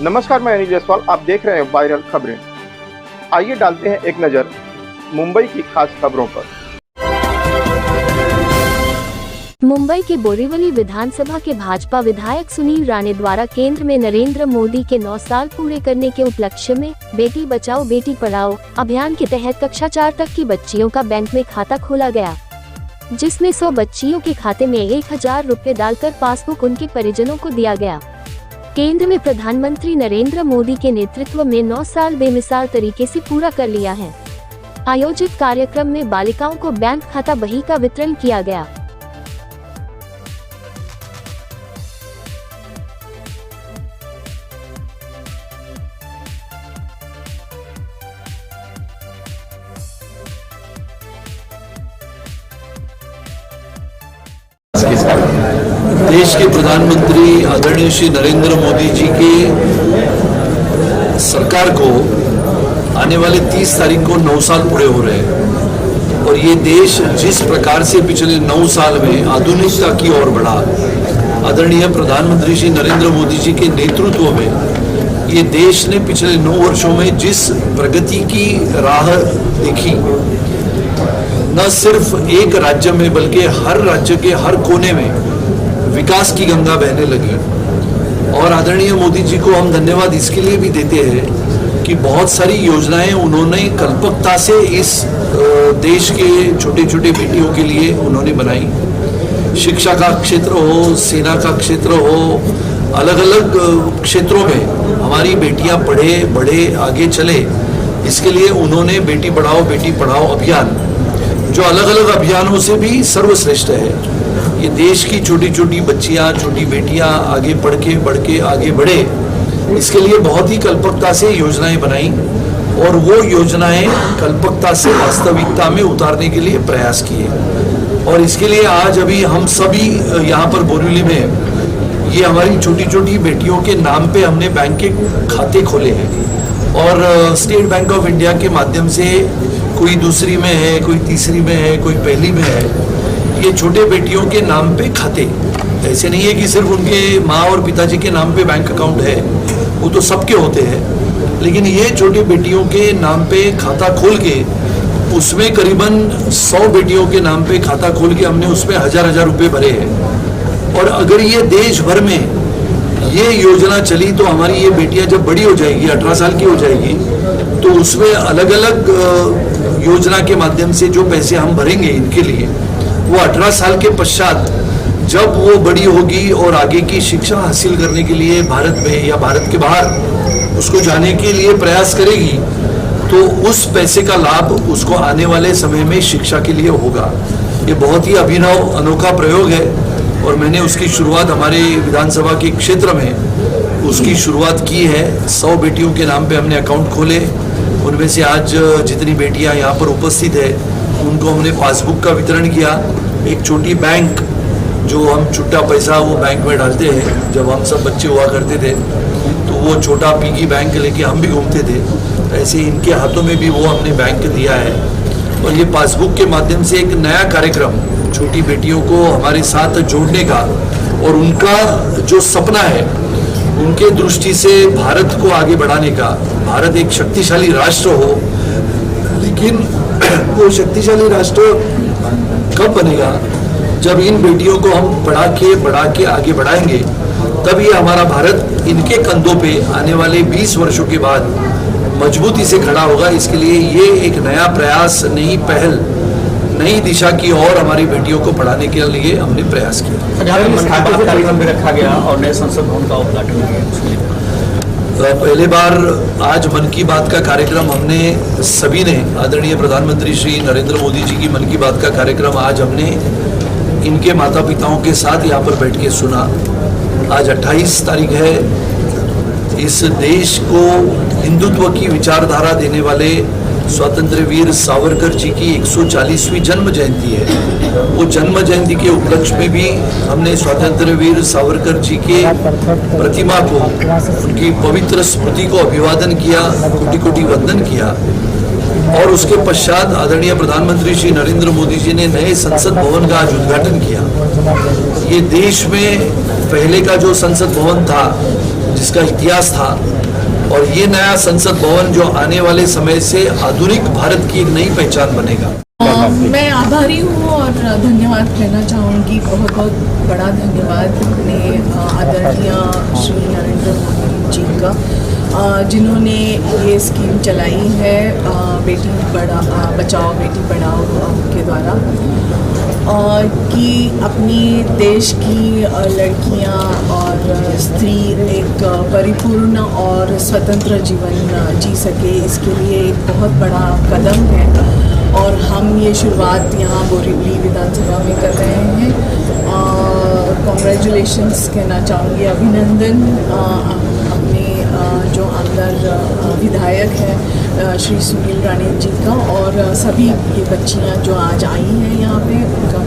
नमस्कार, मैं अनिल जायसवाल। आप देख रहे हैं वायरल खबरें। आइए डालते हैं एक नजर मुंबई की खास खबरों पर। मुंबई के बोरीवली विधानसभा के भाजपा विधायक सुनील राणे द्वारा केंद्र में नरेंद्र मोदी के 9 साल पूरे करने के उपलक्ष्य में बेटी बचाओ बेटी पढ़ाओ अभियान के तहत कक्षा 4 तक की बच्चियों का बैंक में खाता खोला गया, जिसमें 100 बच्चियों के खाते में 1000 रुपए डालकर पासबुक उनके परिजनों को दिया गया। केंद्र में प्रधानमंत्री नरेंद्र मोदी के नेतृत्व में 9 साल बेमिसाल तरीके से पूरा कर लिया है। आयोजित कार्यक्रम में बालिकाओं को बैंक खाता बही का वितरण किया गया। देश के प्रधानमंत्री आदरणीय श्री नरेंद्र मोदी जी की सरकार को आने वाले 30 तारीख को 9 साल पूरे हो रहे हैं और ये देश जिस प्रकार से पिछले 9 साल में आधुनिकता की ओर बढ़ा, आदरणीय प्रधानमंत्री श्री नरेंद्र मोदी जी के नेतृत्व में ये देश ने पिछले 9 वर्षों में जिस प्रगति की राह देखी, न सिर्फ एक राज्य में बल्कि हर राज्य के हर कोने में विकास की गंगा बहने लगी। और आदरणीय मोदी जी को हम धन्यवाद इसके लिए भी देते हैं कि बहुत सारी योजनाएं उन्होंने कल्पकता से इस देश के छोटे छोटे बेटियों के लिए उन्होंने बनाई। शिक्षा का क्षेत्र हो, सेना का क्षेत्र हो, अलग अलग क्षेत्रों में हमारी बेटियां पढ़े बढ़े आगे चले, इसके लिए उन्होंने बेटी बढ़ाओ बेटी पढ़ाओ अभियान, जो अलग अलग अभियानों से भी सर्वश्रेष्ठ है। ये देश की छोटी छोटी बच्चियां, छोटी बेटियां आगे बढ़ के आगे बढ़े, इसके लिए बहुत ही कल्पकता से योजनाएं बनाई और वो योजनाएं कल्पकता से वास्तविकता में उतारने के लिए प्रयास किए। और इसके लिए आज अभी हम सभी यहाँ पर बोरीवली में ये हमारी छोटी छोटी बेटियों के नाम पे हमने बैंक के खाते खोले हैं और स्टेट बैंक ऑफ इंडिया के माध्यम से कोई दूसरी में है, कोई तीसरी में है, कोई पहली में है, ये छोटे बेटियों के नाम पे खाते। ऐसे नहीं है कि सिर्फ उनके माँ और पिताजी के नाम पे बैंक अकाउंट है, वो तो सबके होते हैं, लेकिन ये छोटी बेटियों के नाम पे खाता खोल के उसमें करीबन 100 बेटियों के नाम पे खाता खोल के हमने उसमें 1000 रुपए भरे हैं। और अगर ये देश भर में ये योजना चली तो हमारी ये बेटियां जब बड़ी हो जाएगी, 18 साल की हो जाएगी, तो उसमें अलग अलग योजना के माध्यम से जो पैसे हम भरेंगे इनके लिए, वो 18 साल के पश्चात जब वो बड़ी होगी और आगे की शिक्षा हासिल करने के लिए भारत में या भारत के बाहर उसको जाने के लिए प्रयास करेगी, तो उस पैसे का लाभ उसको आने वाले समय में शिक्षा के लिए होगा। ये बहुत ही अभिनव अनोखा प्रयोग है और मैंने उसकी शुरुआत हमारे विधानसभा के क्षेत्र में उसकी शुरुआत की है। 100 बेटियों के नाम पे हमने अकाउंट खोले, उनमें से आज जितनी बेटियां यहाँ पर उपस्थित है उनको हमने पासबुक का वितरण किया। एक छोटी बैंक, जो हम छुट्टा पैसा वो बैंक में डालते हैं, जब हम सब बच्चे हुआ करते थे तो वो छोटा पिगी बैंक लेके हम भी घूमते थे, ऐसे इनके हाथों में भी वो हमने बैंक दिया है। और ये पासबुक के माध्यम से एक नया कार्यक्रम छोटी बेटियों को हमारे साथ जोड़ने का और उनका जो सपना है उनके दृष्टि से भारत को आगे बढ़ाने का। भारत एक शक्तिशाली राष्ट्र हो, लेकिन वो शक्तिशाली राष्ट्र कब बनेगा? जब इन बेटियों को हम बढ़ा के आगे बढ़ाएंगे, तब ये हमारा भारत इनके कंधों पे आने वाले 20 वर्षों के बाद मजबूती से खड़ा होगा। इसके लिए ये एक नया प्रयास, नई पहल, नई दिशा की ओर हमारी बेटियों को पढ़ाने के लिए हमने प्रयास किया। कार्यक्रम भी रखा गया और नए संसद भवन का उद्घाटन किया। पहले बार आज मन की बात का कार्यक्रम हमने सभी ने, आदरणीय प्रधानमंत्री श्री नरेंद्र मोदी जी की मन की बात का कार्यक्रम आज हमने इनके माता पिताओं के साथ यहाँ पर बैठ के सुना। आज 28 तारीख है। इस देश को हिंदुत्व की विचारधारा देने वाले स्वतंत्र वीर सावरकर जी की 140वीं जन्म जयंती है। वो जन्म जयंती के उपलक्ष्य में भी हमने स्वतंत्र वीर सावरकर जी के प्रतिमा को, उनकी पवित्र स्मृति को अभिवादन किया, कोटि कोटि वंदन किया। और उसके पश्चात आदरणीय प्रधानमंत्री श्री नरेंद्र मोदी जी ने नए संसद भवन का आज उद्घाटन किया। ये देश में पहले का जो संसद भवन था, जिसका इतिहास था, और ये नया संसद भवन जो आने वाले समय से आधुनिक भारत की एक नई पहचान बनेगा। मैं आभारी हूँ और धन्यवाद कहना चाहूँगी, बहुत बहुत बड़ा धन्यवाद अपने आदरणीय श्री नरेंद्र मोदी जी का, जिन्होंने ये स्कीम चलाई है बेटी बचाओ बेटी पढ़ाओ के द्वारा, कि अपनी देश की लड़कियां और स्त्री एक परिपूर्ण और स्वतंत्र जीवन जी सके, इसके लिए एक बहुत बड़ा कदम है और हम ये शुरुआत यहाँ बोरीवली विधानसभा में कर रहे हैं। कॉन्ग्रेचुलेशंस कहना चाहूँगी, अभिनंदन अपने जो अंदर विधायक हैं श्री सुनील राणे जी का, और सभी ये बच्चियाँ जो आज आई हैं यहाँ पे, उनका